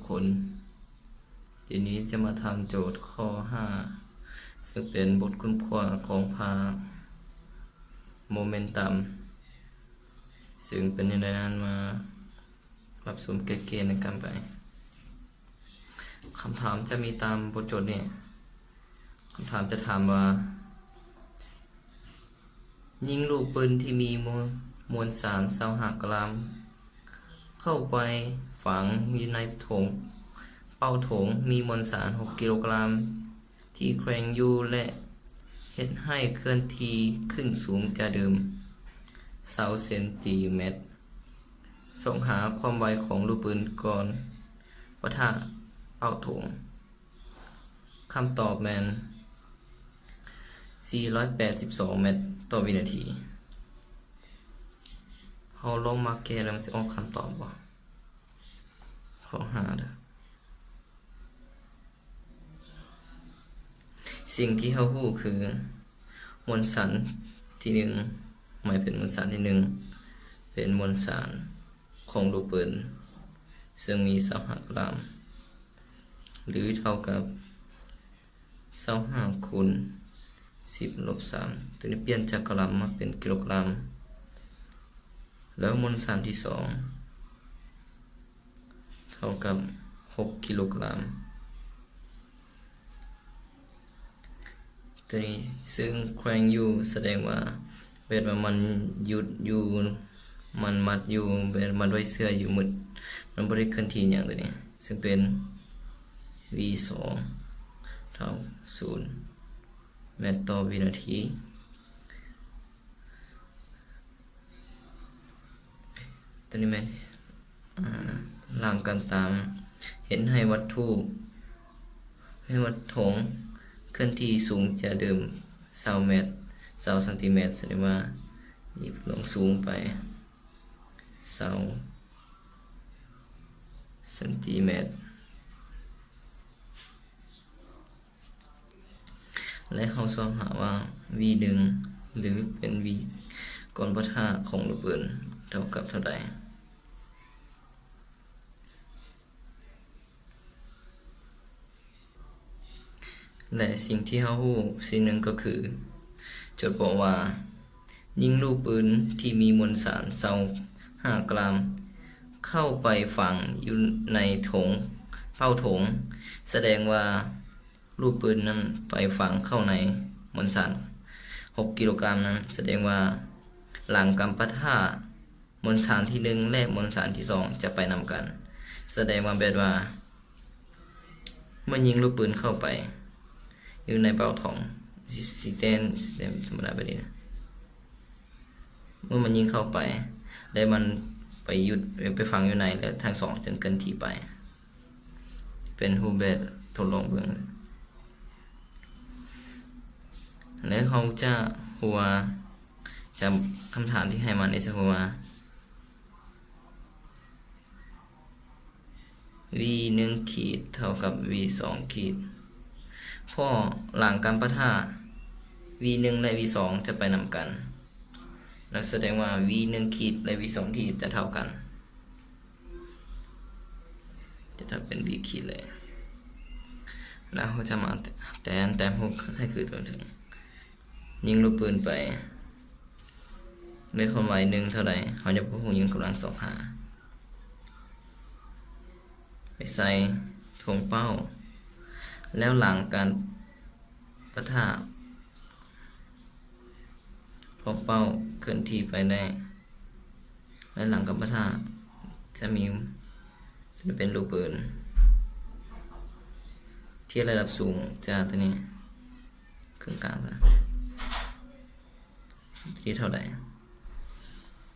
คนทีนี้จะมาทำโจทย์ข้อ 5ซึ่งเป็นบทค้นคว้าของภาคโมเมนตัมซึ่งเป็นในนั้นมารับสมเกณฑ์ในการไปคำถามจะมีตามบทโจทย์นี่คำถามจะถามว่ายิงลูกปืนที่มีมวลสาร25 กรัมเข้าไปฝังอยู่ในเป้าโถงมีมวลสาร6 กิโลกรัมที่แขวนอยู่และเฮ็ดให้เคลื่อนที่ขึ้นสูงจากเดิม20 เซนติเมตรส่งหาความไวของลูกปืนก่อนปะทะเป้าโถงคำตอบแมน482 เมตรต่อวินาทีเราลงมาแก้แล้วมันจะออกคำตอบบ่ข้อ 5เด้อสิ่งที่เรารู้คือมวลสารที่1หมายเป็นมวลสารที่1เป็นมวลสารของลูกปืนซึ่งมี25 กรัมหรือเท่ากับ25 คูณ 10 ลบ 3ตัวนี้เปลี่ยนจากกรัมมาเป็นกิโลกรัมแล้วมวลสารที่2เท่ากับ6 กิโลกรัมตัวนี้ซึ่งแขวนอยู่แสดงว่าเวทว่ามันหยุดอยู่มันมัดอยู่แบบมัดไว้เสื้ออยู่มืดมันบ่ได้เคลื่อนที่อย่างตัวนี้ซึ่งเป็น v2 เท่า0 เมตรต่อวินาทีตัวนี้ไหมหลังกันตามเห็นให้วัตถุถงเคลื่อนที่สูงจากเดิม20 เมตร20 เซนติเมตรแสดงว่านี่ลงสูงไป20 เซนติเมตรและเราสอบหาว่า v1 หรือเป็น v ก่อนปะทะของลูกปืนเท่ากับเท่าใดและสิ่งที่เรารู้สิ่งหนึ่งก็คือโจทย์บอกว่ายิงลูกปืนที่มีมวลสาร25 กรัมเข้าไปฝังอยู่ในเป้าโถงแสดงว่าลูกปืนนั้นไปฝังเข้าในมวลสาร6 กิโลกรัมนั้นแสดงว่าหลังการปะทะมวลสารที่1และมวลสารที่2จะไปนำกันแสดงว่าแบบว่าเมื่อยิงลูกปืนเข้าไปอยู่ในเป้าโถงสีแดงธรรมดาไปดีเมื่อมันยิงเข้าไปได้มันไปหยุดไปฝังอยู่ในแล้วทั้ง2จนเกินที่ไปเป็นรูปแบบทดลองเบื้องแล้วเขาจะหัวจะคำถามที่ให้มาในจะหัวv1 ขีดเท่ากับ v2 ขีดพอหลังการปะทะ v1 และ v2 จะไปนำกันแล้วแสดงว่า v1 ขีดและ v2 ขีดจะเท่ากันจะถ้าเป็น v ขีดเลยแล้วเขาจะมาแต้มพวกใครคือตัวถึงยิงลูกปืนไปในความไว1เท่าไหร่เขาจะพูดยิงกำลัง2 ไปใส่ถ่วงเป้าแล้วหลังการปะทะพอเป้าเคลื่อนที่ไปได้และหลังการปะทะจะเป็นลูกปืนที่ระดับสูงจากตัวนี้ครึ่งกลางนะที่เท่าไหร่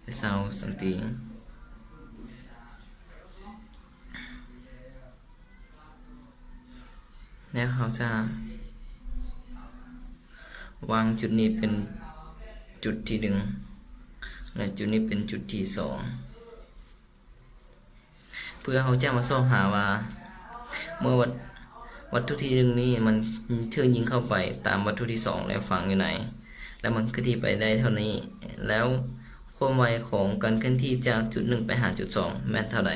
20 เซนติแล้วเขาจะวางจุดนี้เป็นจุดที่1และจุดนี้เป็นจุดที่2เพื่อเขาจะมาสอบหาว่าเมื่อวัตถุที่1นี้มันเทื่อยิงเข้าไปตามวัตถุที่2แล้วฝังอยู่ไหนแล้วมันเคลื่อนที่ไปได้เท่านี้แล้วความไวของการเคลื่อนที่จากจุด1ไปหาจุด2แม่นเท่าใด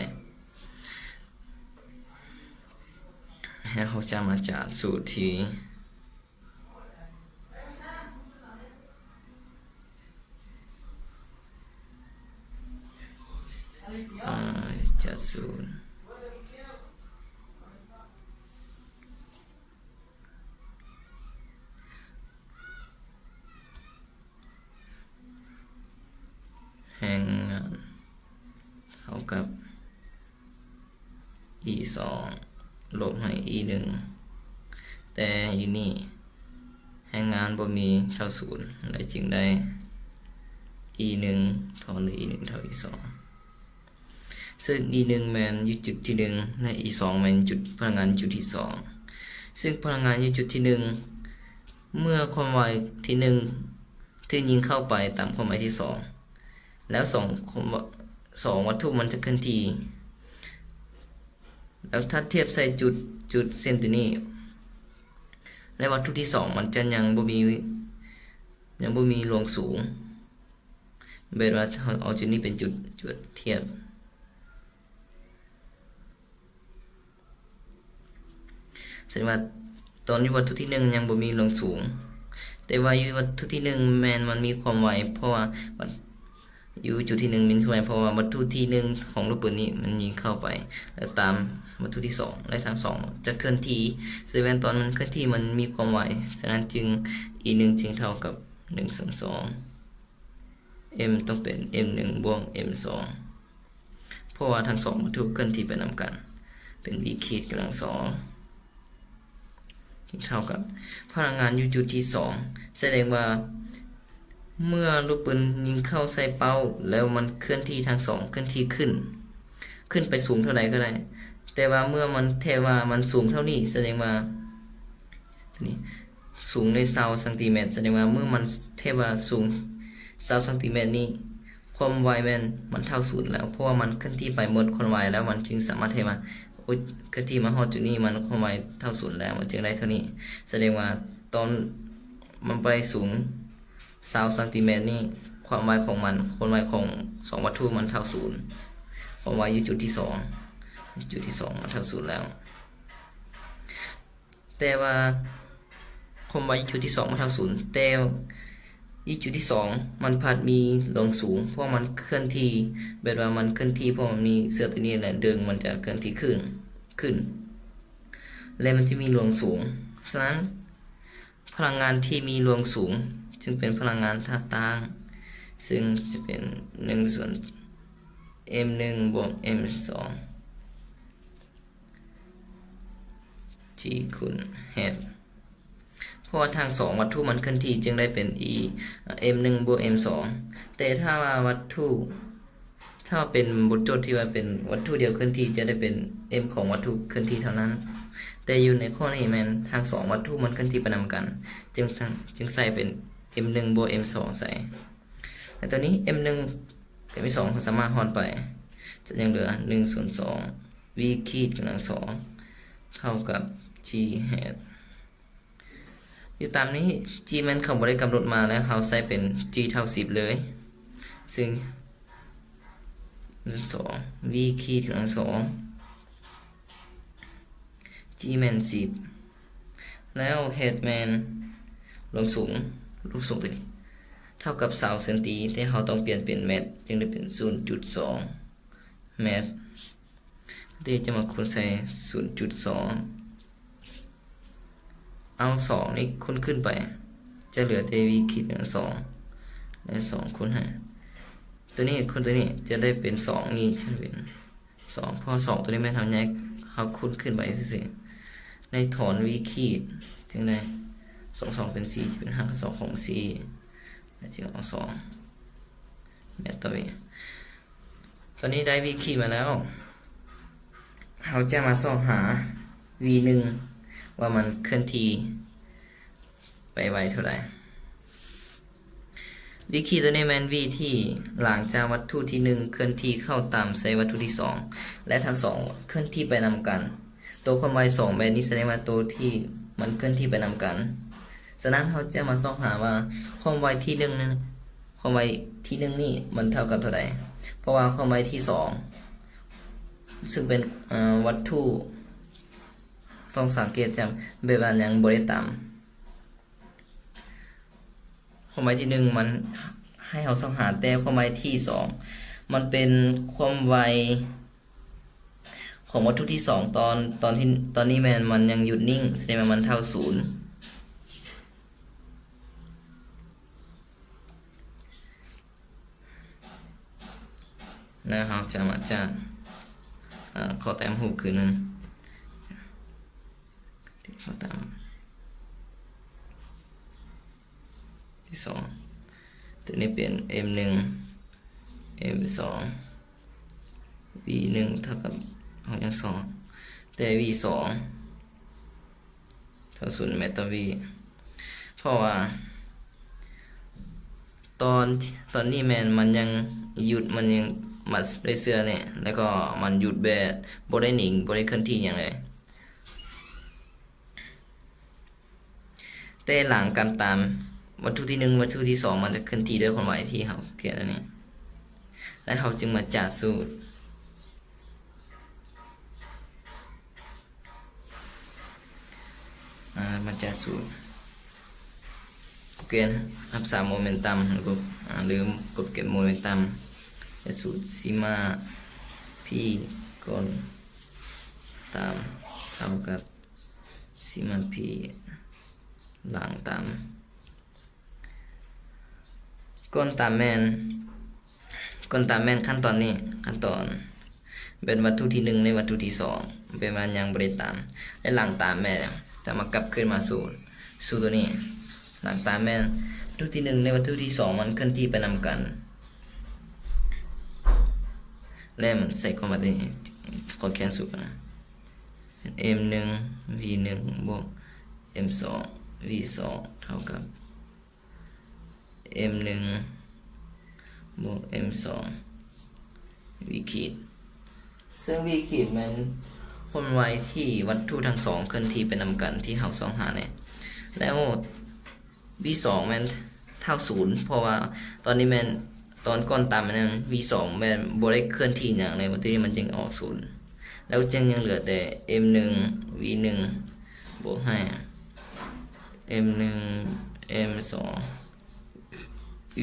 ให้เขาจะมาจากสูตรที่จากสูตรแห่งงานเท่ากับ e 2ลบให้ e 1แต่อยู่นี่แห่งงานบ่มีเท่าศูนย์เลยจึงได้ e 1ทอนด้วย e 1เท่า e 2ซึ่ง e 1แมนอยู่จุดที่1และ e 2แมนจุดพลังงานจุดที่2ซึ่งพลังงานอยู่จุดที่1เมื่อความไวที่1ที่ยิงเข้าไปตามความไวที่2แล้ว2วัตถุมันจะเคลื่อนที่แล้วถ้าเทียบใส่จุดเส้นตัวนี้และวัตถุที่2มันจะยังบ่มีลงสูงแบบว่าเอาจุดนี้เป็นจุดเทียบแสดงว่าตอนนี้วัตถุที่1ยังบ่มีลงสูงแต่ว่าอยู่วัตถุที่1แมนมันมีความไวเพราะว่าอยู่จุดที่1มีความไวเพราะว่าวัตถุที่1ของลูกปืนนี้มันยิงเข้าไปแล้วตามวัตถุที่2และทั้ง2จะเคลื่อนที่แสดงตอนมันเคลื่อนที่มันมีความไวฉะนั้นจึง e 1จึงเท่ากับ1ส่วน2 m ต้องเป็น m 1บวก m 2เพราะว่าทั้ง2วัตถุเคลื่อนที่ไปนำกันเป็น v ขีดกำลัง2เท่ากับพลังงานอยู่จุดที่2แสดงว่าเมื่อลูกปืนยิงเข้าใส่เป้าแล้วมันเคลื่อนที่ทาง2เคลื่อนที่ขึ้นไปสูงเท่าใดก็ได้แต่ว่าเมื่อมันเทว่ามันสูงเท่านี้แสดงว่านี่สูงใน20ซนแสดงว่าเมื่อมันเทว่าสูง20ซนนี้ความไวมันเท่า0แล้วเพราะว่ามันเคลื่อนที่ไปหมดความไวแล้วมันจึงสามารถเทว่าเคลื่อนที่มาฮอดจุดนี้มันความไวเท่า0แล้วมันจึงได้เท่านี้แสดงว่าตอนมันไปสูง20ซนนี่ความไวของมันความไวของ2วัตถุมันเท่า0ความไวอยู่จุดที่2มันเท่า0แล้วแต่ว่าความไวอยู่จุดที่2มันเท่า0แต่อีจุดที่2มันพัดมีลงสูงเพราะมันเคลื่อนที่แบบว่ามันเคลื่อนที่เพราะมันมีเสื้อตัวนี้แหละดึงมันจะเคลื่อนที่ขึ้นและมันจะมีลงสูงฉะนั้นพลังงานที่มีลงสูงจึงเป็นพลังงานท่าต่างซึ่งจะเป็น1ส่วน m 1บวก m 2 g คูณ h เพราะว่าทาง2วัตถุมันเคลื่อนที่จึงได้เป็น e m 1บวก m 2แต่ถ้าว่าวัตถุถ้าเป็นบทโจทย์ที่ว่าเป็นวัตถุเดียวเคลื่อนที่จะได้เป็น m ของวัตถุเคลื่อนที่เท่านั้นแต่อยู่ในข้อนี้มันทาง2วัตถุมันเคลื่อนที่ไปนำกันจึงใส่เป็น m 1บวก m 2ใส่แต่ตอนนี้ m 1 m 2สามารถหอนไปจะยังเหลือ1ส่วน2 v ขีดกำลัง2เท่ากับ g hat อยู่ตามนี้ g มันเขาบ่ได้กำหนดมาแล้วเขาใส่เป็น g เท่า10เลยซึ่ง2 v ขีดกำลัง2 g แมน10แล้ว head แมนลงสูงลูกสูงตัวนี้เท่ากับ20เซนติแต่เขาต้องเปลี่ยนเป็นเมตรจึงได้เป็น 0.2 เมตรที่จะมาคูณใส่ 0.2 เอา2นี่คูณขึ้นไปจะเหลือแต่ v ขีด2และ2คูณ5ตัวนี้คูณตัวนี้จะได้เป็น2นี่จะเป็น2พอ2ตัวนี้ไม่ทำแยกเขาคูณขึ้นไปสิในถอน v ขีดจึงได้2เป็น4จะเป็น5กับ2ของ4จึงเอา2เมตรต่อวิตอนนี้ได้ v ขีดมาแล้วเราจะมาสอบหา v 1ว่ามันเคลื่อนที่ไปไวเท่าไหร่ v ขีดตัวนี้มัน v ที่หลังจากวัตถุที่1เคลื่อนที่เข้าตามใส่วัตถุที่2และทั้ง2เคลื่อนที่ไปนำกันตัวความไว2แบบนี้แสดงว่าตัวที่มันเคลื่อนที่ไปนำกันฉะนั้นเราจะมาสอบหาว่าความไวที่1นั้นความไวที่1นี่มันเท่ากับเท่าไหร่เพราะว่าความไวที่2ซึ่งเป็นวัตถุ ต้องสังเกตจำแบบว่ายังบ่ได้ตามความหมายที่1มันให้เราสังหาแต่ความหมายที่2มันเป็นความไวของวัตถุที่2ตอนนี้แมนมันยังหยุดนิ่งแสดงว่ามันเท่า0นะครับจะมาจากขอแต้มหูคือนึงขอแต้มที่2ตัวนี้เป็น m1 m2 v1 เท่ากับของอย่าง2แต่ v2 เท่า0เมตร v เพราะว่าตอนนี้แมนมันยังหยุดมันยังมัดด้วยเสื้อเนี่ยแล้วก็มันหยุดแบบบ่ได้หนิงบ่ได้เคลื่อนที่อย่างไรแต่หลังการตามวัตถุที่1วัตถุที่2มันจะเคลื่อนที่ด้วยความไวที่เขาเขียนอันนี้และเขาจึงมาจัดสูตรมาจัดสูตรเกณฑ์รักษาโมเมนตัมหรือกดเก็บโมเมนตัมสูตรซีมาพี่ก้นตามเท่ากับซีมาพี่หลังตามก้นตามแมนขั้นตอนนี้ขั้นตอนเป็นวัตถุที่1ในวัตถุที่2เป็นมันยังบริตามและหลังตามแม่จะมากลับขึ้นมาสู่ตัวนี้หลังตามแม่วัตถุที่1ในวัตถุที่2มันเคลื่อนที่ไปนำกันและมันใส่เข้ามาที่ขอเขียนสูตรนะ m1 v1 บวก m2 v2 เท่ากับ m1 บวก m2 v ขีดซึ่ง v ขีดมันคนไวที่วัตถุทั้งสองเคลื่อนที่ไปนำกันที่เราหาเนี่ยแล้ว v2 มันเท่า0เพราะว่าตอนนี้มันตอนก่อนตามมัน v2 มันบ่ได้เคลื่อนที่อย่างไรวัตถุนี้มันจึงออก0แล้วจึงยังเหลือแต่ m1 v1 บวกให้ m1 m2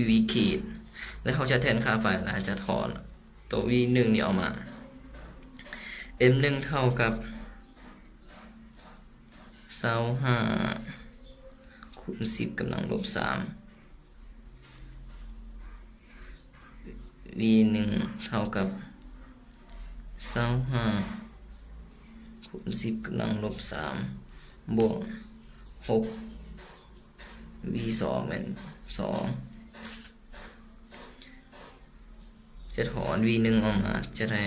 v ขีดแล้วเขาจะแทนค่าไฟแล้วจะถอนตัว v1 นี่ออกมา m1 เท่ากับ25คูณ10กำลังลบ3 v1 เท่ากับ25คูณ10กำลังลบ3บวก6 v2 เป็น2จะถอน v1 ออกมาจะได้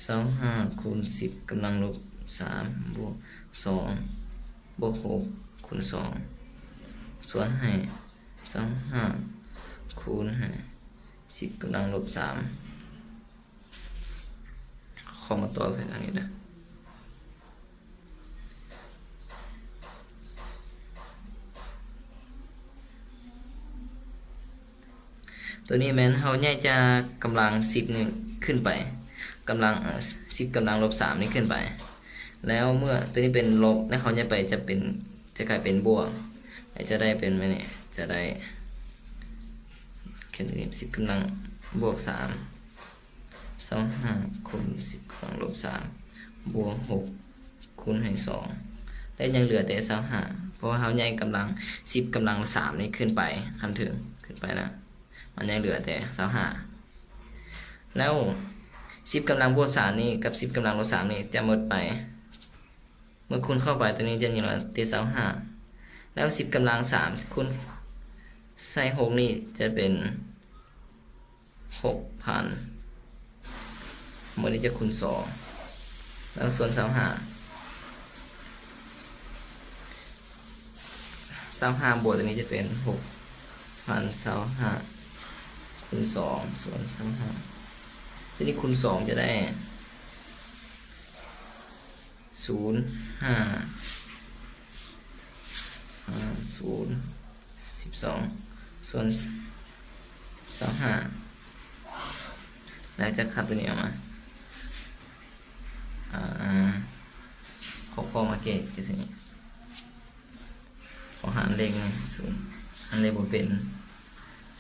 25คูณ10กำลังลบ3บวก2บวก6คูณ2ส่วนให้25คูณ10กำลังลบ3ขอมาต่อใส่ทางนี้นะตัวนี้แมนเฮาใหญ่จะกำลัง10นี่ขึ้นไปกำลัง10กำลังลบ3นี่ขึ้นไปแล้วเมื่อตัวนี้เป็นลบแล้วเขาจะกลายเป็นบวกจะได้เป็นไหมเนี่ยจะได้แค่นี้10กำลังบวก3 25คูณ10กำลังลบ3บวก6คูณให้2และยังเหลือแต่25เพราะว่าเขาใหญ่กำลัง10กำลัง3นี่ขึ้นไปคันถึงขึ้นไปนะมันยังเหลือแต่25แล้ว10กำลังบวก3นี่กับ10กำลังลบ3นี่จะหมดไปเมื่อคูณเข้าไปตัวนี้จะอยู่ที่25แล้ว10กำลัง3คูณใส่6นี่จะเป็น 6,000 หมดนี้จะคูณ2แล้วส่วน25บวกตัวนี้จะเป็น 6,025คูณ2ส่วน25ทีนี้คูณ2จะได้0.550 12ส่วน25แล้วจะคัดตัวนี้ออกมา 4 market คือสิขอหารเลขนะศูนย์หารเลขบ่เป็น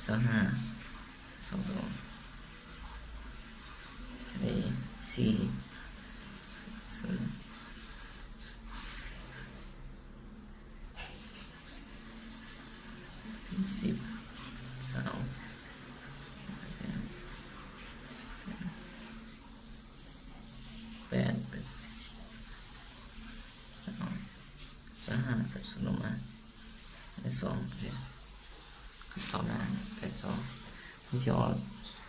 25 22จะได้4 0 10 3 8 3 5 ลงมาได้2ต่อมา82นี่จะออก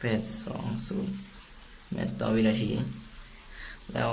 820 เมตรต่อวินาทีแล้ว